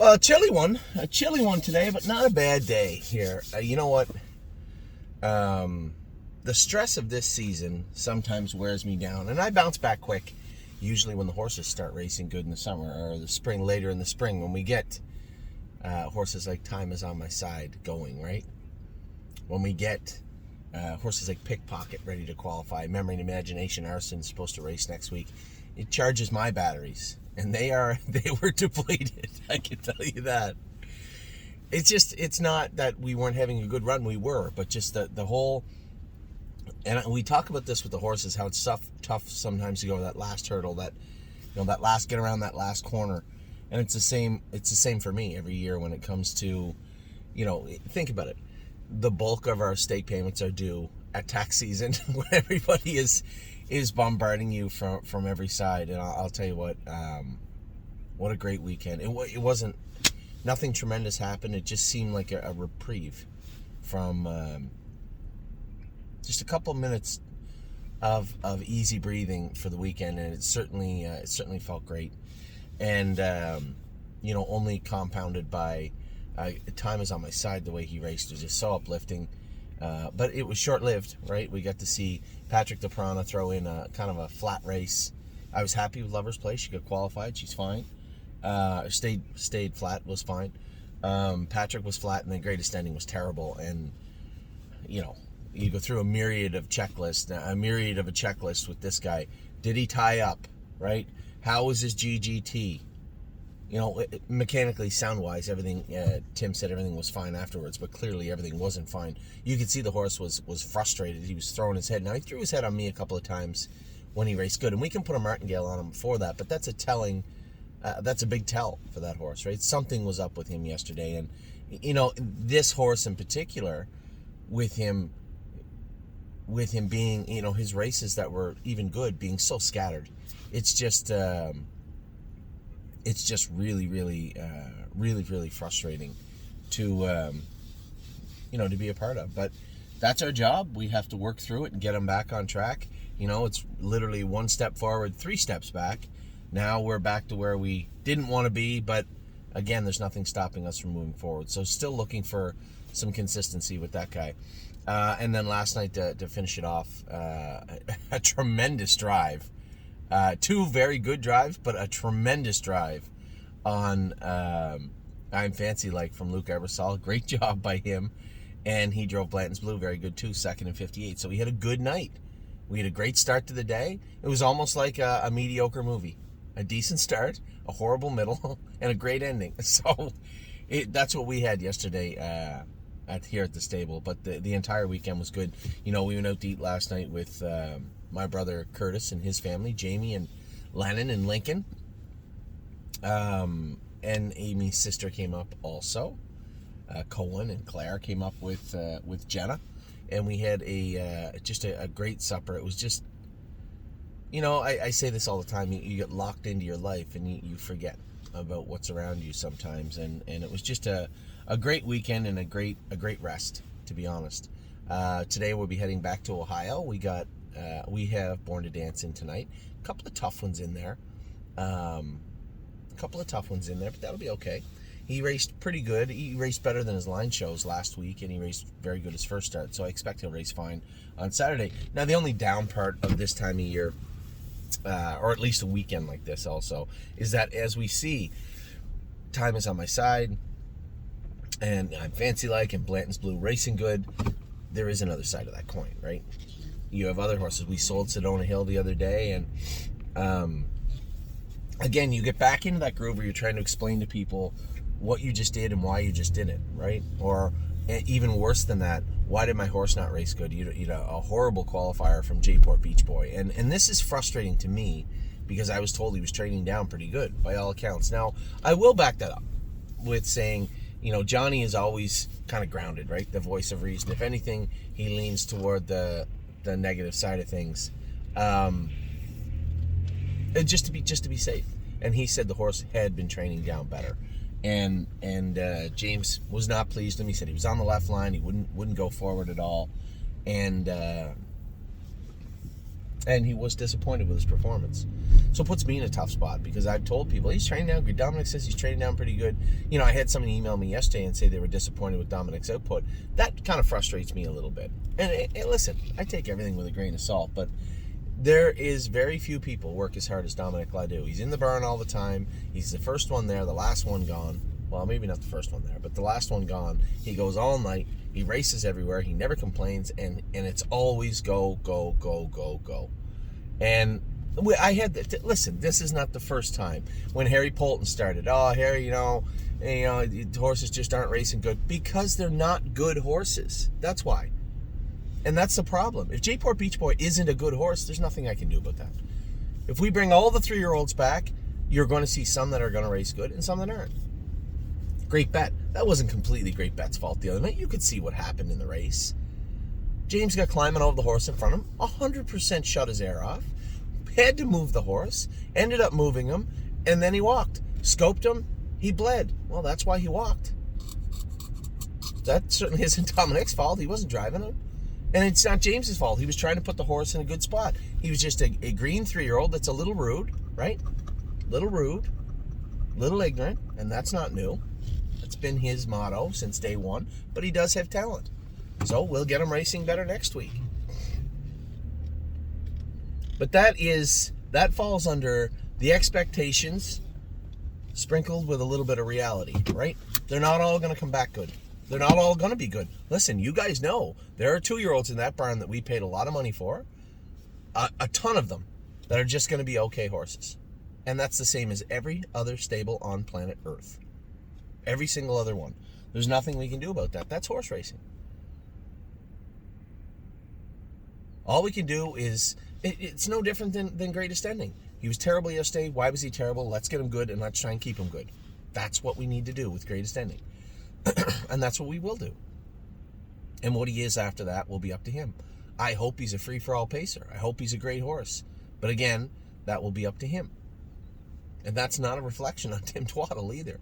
Well, a chilly one today, but not a bad day here. You know what? The stress of this season sometimes wears me down, and I bounce back quick. Usually, when the horses start racing good in the summer or the spring, later in the spring, when we get horses like Time Is On My Side going, right? When we get horses like Pickpocket ready to qualify, Memory and Imagination Arson's supposed to race next week. It charges my batteries, and they were depleted. I can tell you that. It's not that we weren't having a good run, we were, but just the whole, and we talk about this with the horses, how it's tough sometimes to go that last hurdle, that get around that last corner, and it's the same for me every year when it comes to, think about it. The bulk of our stake payments are due at tax season when everybody is bombarding you from every side. And I'll tell you what a great weekend. It wasn't, nothing tremendous happened. It just seemed like a reprieve from just a couple minutes of easy breathing for the weekend, and it certainly felt great. And only compounded by Time Is On My Side. The way he raced was just so uplifting. But it was short-lived, right? We got to see Patrick DePrana throw in a kind of a flat race. I was happy with Lover's Place. She got qualified. She's fine. Stayed flat, was fine. Patrick was flat, and the greatest ending was terrible. And, you go through a myriad of a checklist with this guy. Did he tie up, right? How was his GGT? Mechanically, sound-wise, everything, Tim said everything was fine afterwards, but clearly everything wasn't fine. You could see the horse was frustrated. He was throwing his head. Now, he threw his head on me a couple of times when he raced good, and we can put a martingale on him for that, but that's a big tell for that horse, right? Something was up with him yesterday, and, this horse in particular, with him being, his races that were even good, being so scattered, it's just really, really, really frustrating to, to be a part of. But that's our job. We have to work through it and get them back on track. It's literally one step forward, 3 steps back. Now we're back to where we didn't want to be, but again, there's nothing stopping us from moving forward. So still looking for some consistency with that guy. And then last night, to finish it off, a tremendous drive. 2 very good drives, but a tremendous drive on I'm Fancy Like from Luke Ebersol. Great job by him. And he drove Blanton's Blue very good too, 2nd and 58. So we had a good night. We had a great start to the day. It was almost like a mediocre movie. A decent start, a horrible middle, and a great ending. So that's what we had yesterday here at the stable. But the entire weekend was good. We went out to eat last night with my brother Curtis and his family, Jamie and Lennon and Lincoln. And Amy's sister came up also. Colin and Claire came up with Jenna. And we had just a great supper. It was just, I say this all the time. You get locked into your life and you forget about what's around you sometimes. And it was just a great weekend and a great rest, to be honest. Today we'll be heading back to Ohio. We have Born to Dance in tonight. A couple of tough ones in there. But that'll be okay. He raced pretty good. He raced better than his line shows last week, and he raced very good his first start, so I expect he'll race fine on Saturday. Now, the only down part of this time of year, or at least a weekend like this also, is that as we see Time Is On My Side, and I'm Fancy Like, and Blanton's Blue racing good, there is another side of that coin, right? You have other horses. We sold Sedona Hill the other day, and again, you get back into that groove where you're trying to explain to people what you just did and why you just did it, right? Or even worse than that, why did my horse not race good? You know, a horrible qualifier from J-Port Beach Boy. And this is frustrating to me because I was told he was training down pretty good by all accounts. Now, I will back that up with saying, Johnny is always kind of grounded, right? The voice of reason. If anything, he leans toward the negative side of things. Just to be safe. And he said the horse had been training down better. And James was not pleased with him. He said he was on the left line. He wouldn't go forward at all. And And he was disappointed with his performance. So it puts me in a tough spot because I've told people he's training down good. Dominic says he's training down pretty good. I had somebody email me yesterday and say they were disappointed with Dominic's output. That kind of frustrates me a little bit. And listen, I take everything with a grain of salt, but there is very few people work as hard as Dominic Ledoux. He's in the barn all the time. He's the first one there, the last one gone. Well, maybe not the first one there, but the last one gone. He goes all night. He races everywhere. He never complains, and it's always go, go, go, go, go. And I had listen. This is not the first time when Harry Poulton started. Oh, Harry, horses just aren't racing good because they're not good horses. That's why. And that's the problem. If J-Port Beach Boy isn't a good horse, there's nothing I can do about that. If we bring all the 3-year-olds back, you're going to see some that are going to race good and some that aren't. Great Bet. That wasn't completely Great Bet's fault the other night. You could see what happened in the race. James got climbing over the horse in front of him, 100% shut his air off, had to move the horse, ended up moving him, and then he walked. Scoped him, he bled. Well, that's why he walked. That certainly isn't Dominic's fault. He wasn't driving him. And it's not James's fault. He was trying to put the horse in a good spot. He was just a green 3-year-old that's a little rude, right? Little rude, little ignorant, and that's not new. That's been his motto since day one, but he does have talent. So we'll get him racing better next week. But that falls under the expectations sprinkled with a little bit of reality, right? They're not all going to come back good. They're not all going to be good. Listen, you guys know there are 2-year-olds in that barn that we paid a lot of money for, a ton of them, that are just going to be okay horses. And that's the same as every other stable on planet Earth. Every single other one. There's nothing we can do about that. That's horse racing. All we can do is, it's no different than Greatest Ending. He was terrible yesterday. Why was he terrible? Let's get him good and let's try and keep him good. That's what we need to do with Greatest Ending. And that's what we will do. And what he is after that will be up to him. I hope he's a free-for-all pacer. I hope he's a great horse. But again, that will be up to him. And that's not a reflection on Tim Twaddle either.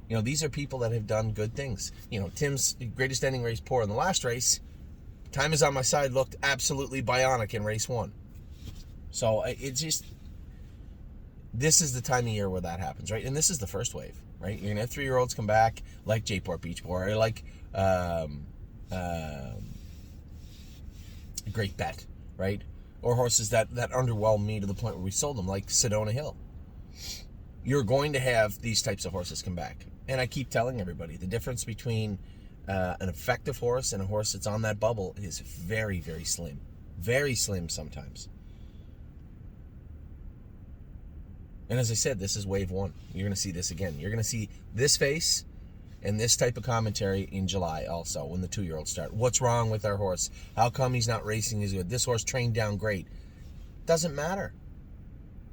These are people that have done good things. Tim's Greatest Ending race poor in the last race. Time Is on My Side looked absolutely bionic in race 1. So it's just, this is the time of year where that happens, right? And this is the first wave, right? You're going to have 3-year-olds come back like J-Port Beach Boy, or like Great Bet, right? Or horses that underwhelmed me to the point where we sold them, like Sedona Hill. You're going to have these types of horses come back. And I keep telling everybody, the difference between an effective horse and a horse that's on that bubble is very, very slim. Very slim sometimes. And as I said, this is wave 1. You're going to see this again. You're going to see this face and this type of commentary in July also, when the 2-year-olds start. What's wrong with our horse? How come he's not racing as good? This horse trained down great. Doesn't matter.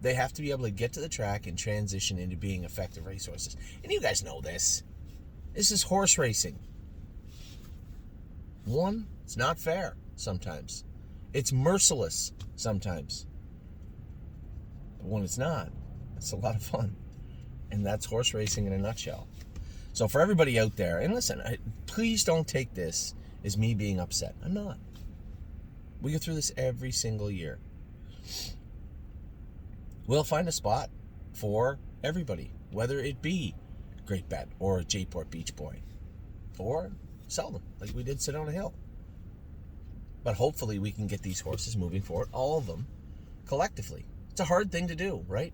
They have to be able to get to the track and transition into being effective racehorses. And you guys know this. This is horse racing. It's not fair sometimes. It's merciless sometimes. But when it's not, it's a lot of fun. And that's horse racing in a nutshell. So for everybody out there, and listen, please don't take this as me being upset. I'm not. We go through this every single year. We'll find a spot for everybody, whether it be Great Bet or J-Port Beach Boy, or sell them like we did Sedona Hill. But hopefully we can get these horses moving forward, all of them, collectively. It's a hard thing to do, right?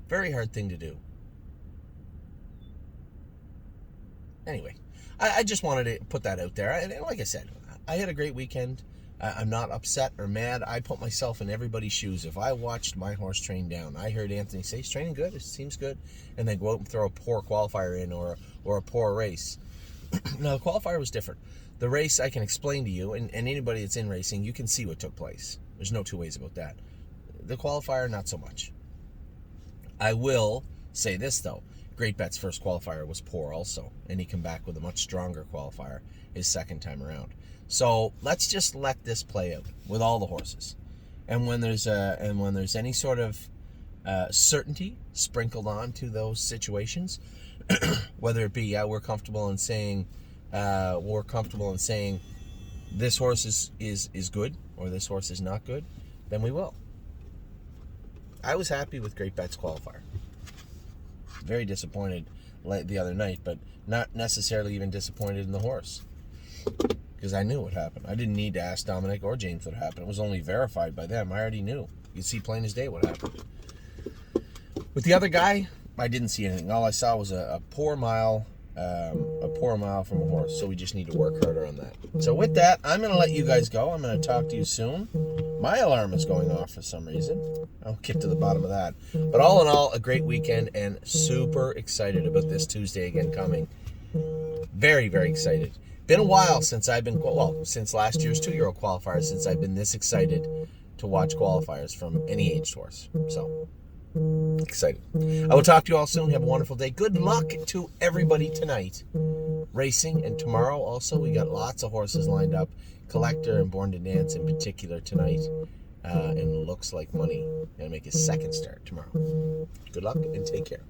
Very hard thing to do. Anyway, I just wanted to put that out there. And like I said, I had a great weekend. I'm not upset or mad. I put myself in everybody's shoes. If I watched my horse train down, I heard Anthony say, he's training good, it seems good, and then go out and throw a poor qualifier in or a poor race. Now, the qualifier was different. The race, I can explain to you, and anybody that's in racing, you can see what took place. There's no two ways about that. The qualifier, not so much. I will say this, though. Great Bet's first qualifier was poor also, and he came back with a much stronger qualifier his second time around. So let's just let this play out with all the horses, and when there's any sort of certainty sprinkled onto those situations, whether it be we're comfortable in saying this horse is good or this horse is not good, then we will. I was happy with Great Bets qualifier. Very disappointed the other night, but not necessarily even disappointed in the horse, because I knew what happened. I didn't need to ask Dominic or James what happened. It was only verified by them. I already knew. You could see plain as day what happened. With the other guy, I didn't see anything. All I saw was a poor mile from a horse, so we just need to work harder on that. So with that, I'm going to let you guys go. I'm going to talk to you soon. My alarm is going off for some reason. I'll get to the bottom of that. But all in all, a great weekend, and super excited about this Tuesday again coming. Very, very excited. Been a while since I've been, since last year's 2-year-old qualifiers, since I've been this excited to watch qualifiers from any aged horse. So, excited. I will talk to you all soon. Have a wonderful day. Good luck to everybody tonight racing, and tomorrow also we got lots of horses lined up. Collector and Born to Dance in particular tonight, and looks like Money gonna make his second start tomorrow. Good luck and take care.